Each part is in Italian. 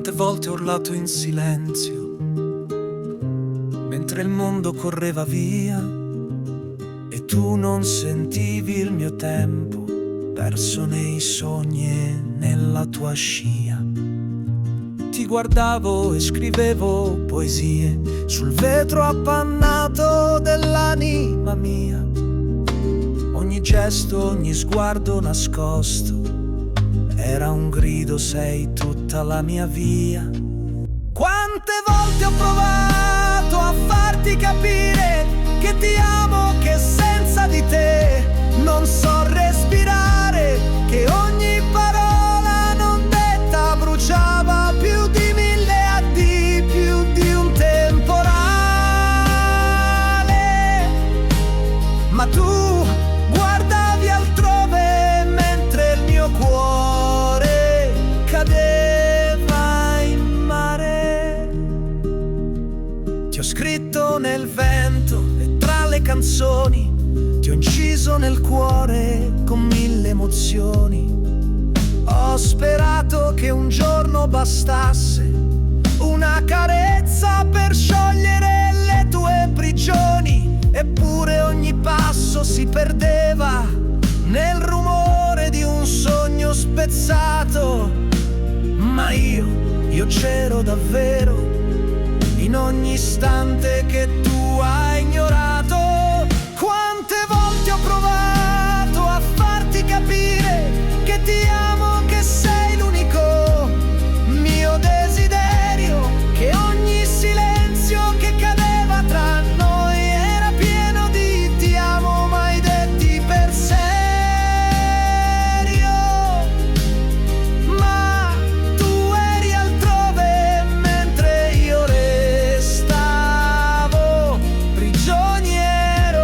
Quante volte ho urlato in silenzio mentre il mondo correva via e tu non sentivi il mio tempo perso nei sogni e nella tua scia. Ti guardavo e scrivevo poesie sul vetro appannato dell'anima mia. Ogni gesto, ogni sguardo nascosto era un grido, sei tutta la mia via. Quante volte ho provato a farti capire che ti amo, che senza di te non so respirare, che ogni parola non detta bruciava più di 1000 addii, più di un temporale. Ma tu guardavi altrove mentre il mio cuore cadeva in mare. Ti ho scritto nel vento e tra le canzoni, ti ho inciso nel cuore con 1000 emozioni. Ho sperato che un giorno bastasse una carezza per sciogliere le tue prigioni, eppure ogni passo si perdeva nel rumore di un sogno spezzato. Ma io c'ero davvero in ogni istante che tu hai ignorato. Quante volte ho provato a farti capire che ti amo, che sei l'unico mio desiderio, che ogni silenzio che cadeva tra noi era pieno di ti amo mai detti per serio. Ma tu eri altrove mentre io restavo prigioniero.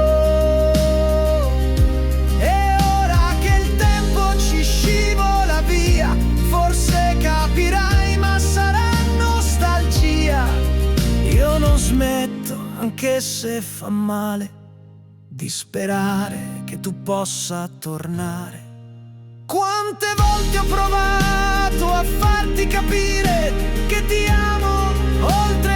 E ora che il tempo ci scivola via, forse capirai, ma sarà nostalgia. Io non smetto, anche se fa male, di sperare che tu possa tornare. Quante volte ho provato a farti capire che ti amo oltre